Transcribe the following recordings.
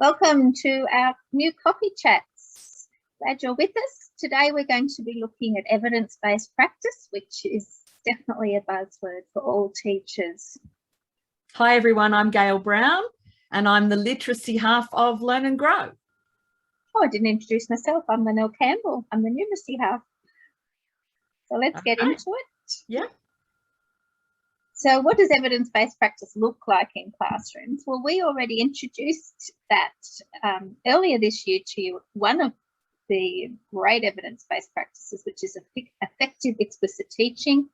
Welcome to our new coffee chats. Glad you're with us. Today we're going to be looking at evidence-based practice, which is definitely a buzzword for all teachers. Hi everyone, I'm Gail Brown and I'm the literacy half of Learn and Grow. Oh, I didn't introduce myself. I'm Lynelle Campbell. I'm the numeracy half. So let's get into it. Yeah. So what does evidence-based practice look like in classrooms? Well, we already introduced that earlier this year to you. One of the great evidence-based practices, which is effective explicit teaching.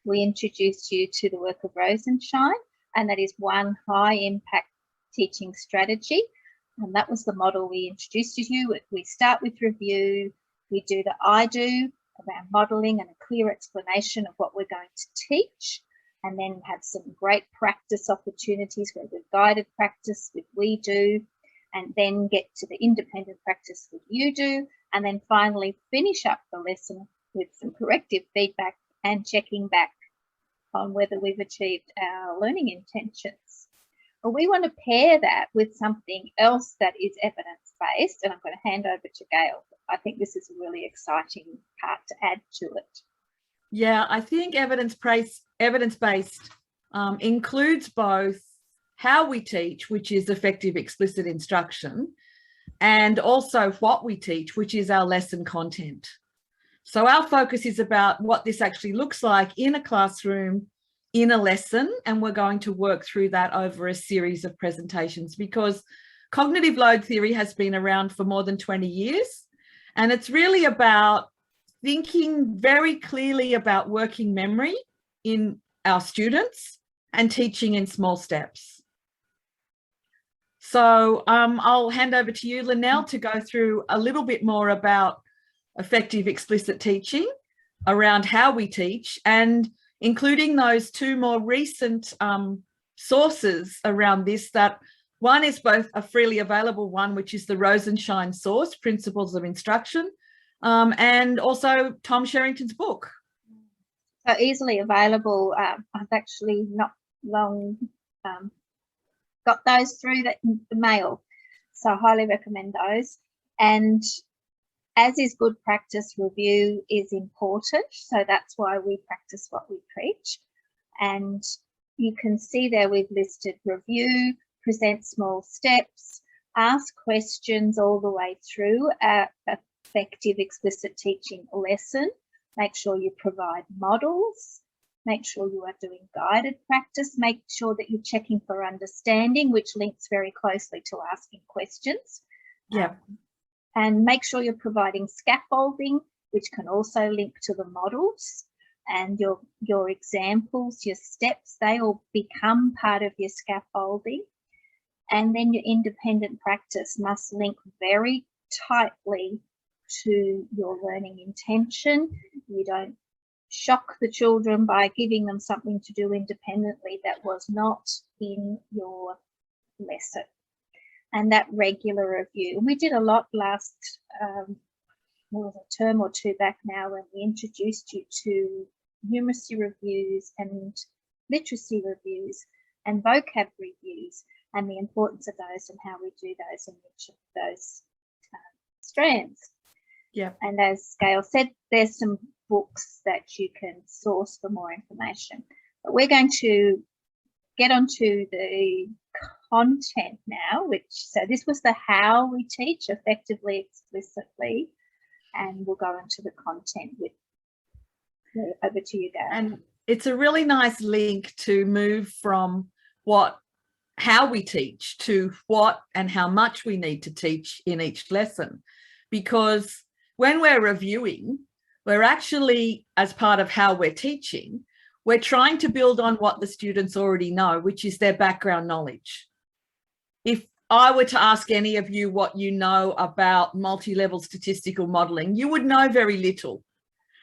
We introduced you to the work of Rosenshine, and that is one high-impact teaching strategy. And that was the model we introduced to you. We start with review, we do the I do around modelling and a clear explanation of what we're going to teach, and then have some great practice opportunities where we've guided practice with we do, and then get to the independent practice with you do, and then finally finish up the lesson with some corrective feedback and checking back on whether we've achieved our learning intentions. Well, we want to pair that with something else that is evidence-based, and I'm going to hand over to Gail. I think this is a really exciting part to add to it. Yeah, I think evidence-based includes both how we teach, which is effective explicit instruction, and also what we teach, which is our lesson content. So our focus is about what this actually looks like in a classroom, in a lesson, and we're going to work through that over a series of presentations, because cognitive load theory has been around for more than 20 years, and it's really about thinking very clearly about working memory in our students and teaching in small steps. So I'll hand over to you, Lynelle, to go through a little bit more about effective explicit teaching, around how we teach, and including those two more recent sources around this. That one is both a freely available one, which is the Rosenshine source, Principles of Instruction, and also Tom Sherrington's book. So easily available. I've actually not long got those through the mail, so I highly recommend those. And as is good practice, review is important, so that's why we practice what we preach. And you can see there we've listed review, present small steps, ask questions all the way through a effective explicit teaching lesson. Make sure you provide models, make sure you are doing guided practice, make sure that you're checking for understanding, which links very closely to asking questions. Yeah. And make sure you're providing scaffolding, which can also link to the models, and your examples, your steps, they all become part of your scaffolding. And then your independent practice must link very tightly to your learning intention. You don't shock the children by giving them something to do independently that was not in your lesson. And that regular review. We did a lot last a term or two back now, when we introduced you to numeracy reviews and literacy reviews and vocab reviews, and the importance of those and how we do those in each of those strands. Yeah. And as Gail said, there's some books that you can source for more information. But we're going to get onto the content now, so this was the how we teach effectively, explicitly, and we'll go into the content with, over to you, Gail. And it's a really nice link to move from how we teach to what and how much we need to teach in each lesson, because when we're reviewing, we're actually, as part of how we're teaching, we're trying to build on what the students already know, which is their background knowledge. If I were to ask any of you what you know about multi-level statistical modelling, you would know very little.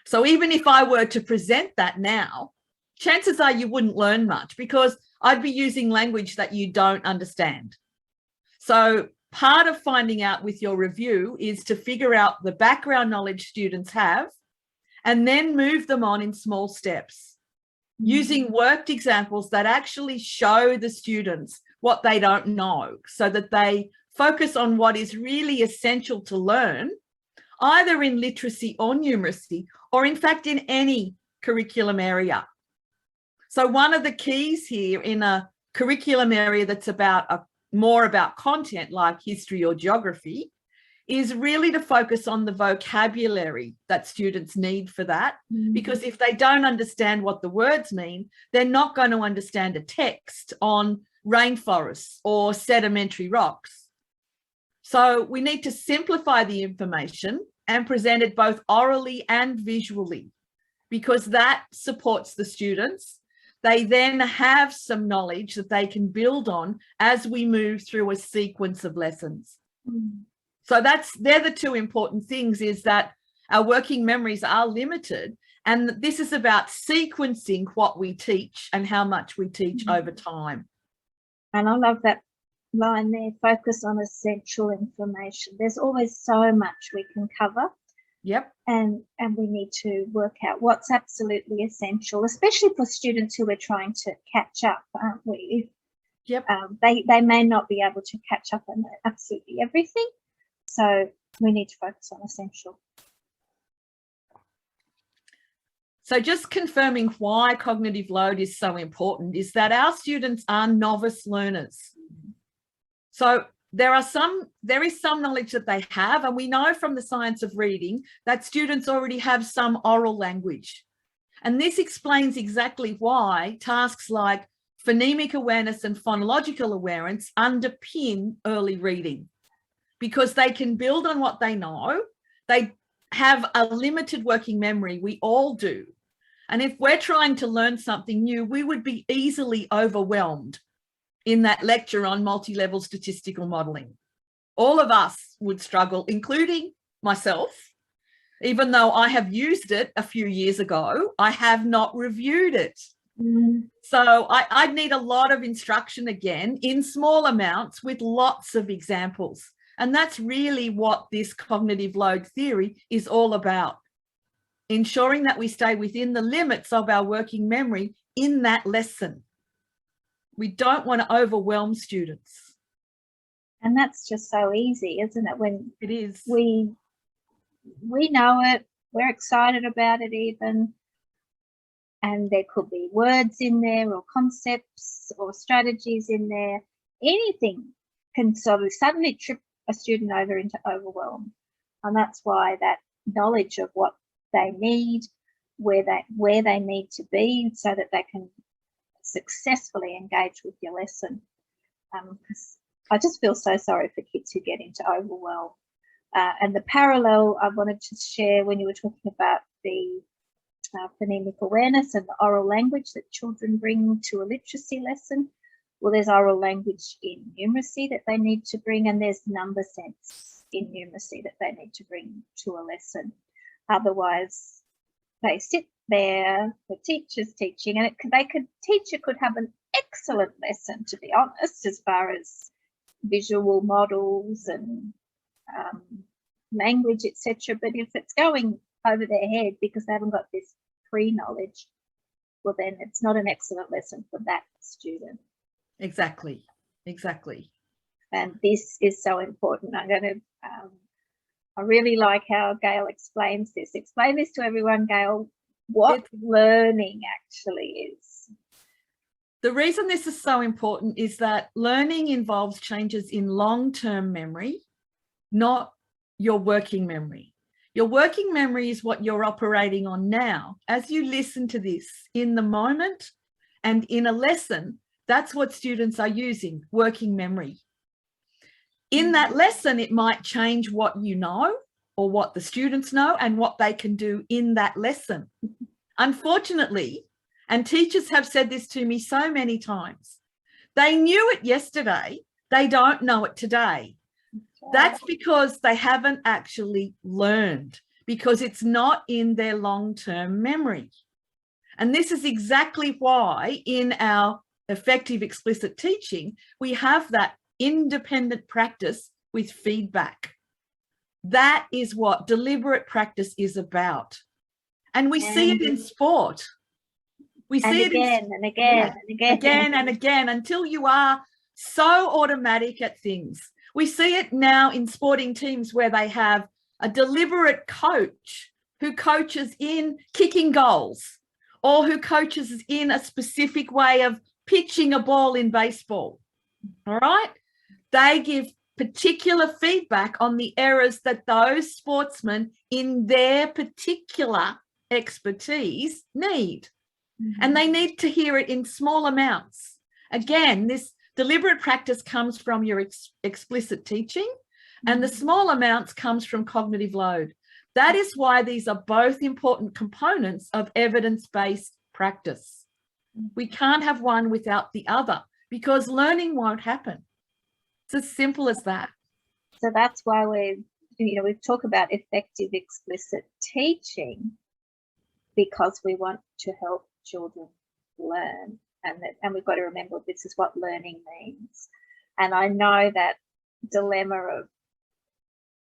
So even if I were to present that now, chances are you wouldn't learn much, because I'd be using language that you don't understand. So part of finding out with your review is to figure out the background knowledge students have, and then move them on in small steps, using worked examples that actually show the students what they don't know, so that they focus on what is really essential to learn, either in literacy or numeracy, or in fact in any curriculum area. So one of the keys here in a curriculum area that's more about content like history or geography is really to focus on the vocabulary that students need for that. Because if they don't understand what the words mean, they're not going to understand a text on rainforests or sedimentary rocks. So we need to simplify the information and present it both orally and visually, because that supports the students. They then have some knowledge that they can build on as we move through a sequence of lessons. So they're the two important things, is that our working memories are limited, and this is about sequencing what we teach and how much we teach over time. And I love that line there, focus on essential information. There's always so much we can cover. Yep. And we need to work out what's absolutely essential, especially for students who are trying to catch up, aren't we? Yep. They may not be able to catch up on absolutely everything. So we need to focus on essential. So just confirming why cognitive load is so important is that our students are novice learners. So there is some knowledge that they have, and we know from the science of reading that students already have some oral language. And this explains exactly why tasks like phonemic awareness and phonological awareness underpin early reading, because they can build on what they know. They have a limited working memory. We all do. And if we're trying to learn something new, we would be easily overwhelmed in that lecture on multi-level statistical modelling. All of us would struggle, including myself. Even though I have used it a few years ago, I have not reviewed it. So I'd need a lot of instruction again in small amounts with lots of examples. And that's really what this cognitive load theory is all about. Ensuring that we stay within the limits of our working memory in that lesson. We don't want to overwhelm students. And that's just so easy, isn't it? When it is, we know it, we're excited about it even, and there could be words in there or concepts or strategies in there. Anything can sort of suddenly trip a student over into overwhelm. And that's why that knowledge of what they need, where they need to be, so that they can successfully engage with your lesson. Because I just feel so sorry for kids who get into overwhelm. And the parallel I wanted to share when you were talking about the phonemic awareness and the oral language that children bring to a literacy lesson. Well, there's oral language in numeracy that they need to bring, and there's number sense in numeracy that they need to bring to a lesson. Otherwise, they sit there, the teacher's teaching, and teacher could have an excellent lesson, to be honest, as far as visual models and language, etc. But if it's going over their head because they haven't got this pre-knowledge, well, then it's not an excellent lesson for that student. Exactly. And this is so important. I'm going to, I really like how Gail explains this. Explain this to everyone, Gail, what learning actually is. The reason this is so important is that learning involves changes in long-term memory, not your working memory. Your working memory is what you're operating on now. As you listen to this in the moment and in a lesson, that's what students are using, working memory. In that lesson, it might change what you know or what the students know and what they can do in that lesson. Unfortunately, and teachers have said this to me so many times, they knew it yesterday, they don't know it today. That's because they haven't actually learned, because it's not in their long-term memory. And this is exactly why in our effective explicit teaching, we have that independent practice with feedback. That is what deliberate practice is about. And we see it in sport. We see it again and again until you are so automatic at things. We see it now in sporting teams where they have a deliberate coach who coaches in kicking goals or who coaches in a specific way of pitching a ball in baseball. All right. They give particular feedback on the errors that those sportsmen in their particular expertise need. And they need to hear it in small amounts. Again, this deliberate practice comes from your explicit teaching, and the small amounts comes from cognitive load. That is why these are both important components of evidence-based practice. We can't have one without the other because learning won't happen. It's as simple as that. So that's why we talk about effective explicit teaching, because we want to help children learn, and we've got to remember this is what learning means. And I know that dilemma of,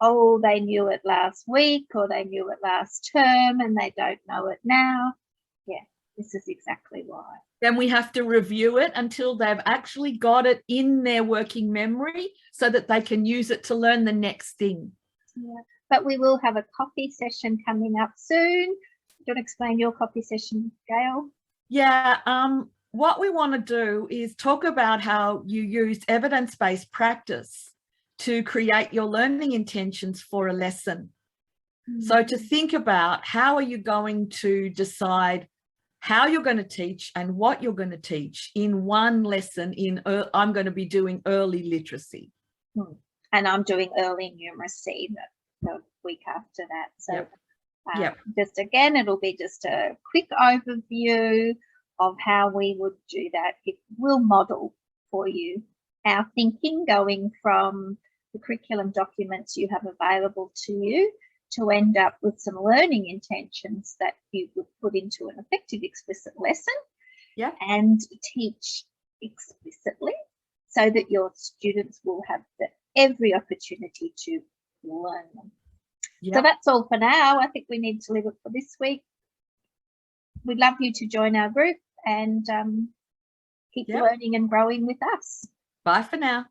oh, they knew it last week or they knew it last term and they don't know it now. Yeah, this is exactly why. Then we have to review it until they've actually got it in their working memory so that they can use it to learn the next thing. Yeah, but we will have a coffee session coming up soon. Do you want to explain your coffee session, Gail? Yeah, what we want to do is talk about how you use evidence-based practice to create your learning intentions for a lesson. So to think about how are you going to decide how you're going to teach and what you're going to teach in one lesson. I'm going to be doing early literacy. And I'm doing early numeracy the week after that. So just again, it'll be just a quick overview of how we would do that. It will model for you our thinking going from the curriculum documents you have available to you to end up with some learning intentions that you would put into an effective explicit lesson and teach explicitly so that your students will have every opportunity to learn them. So that's all for now. I think we need to leave it for this week. We'd love you to join our group and keep learning and growing with us. Bye for now.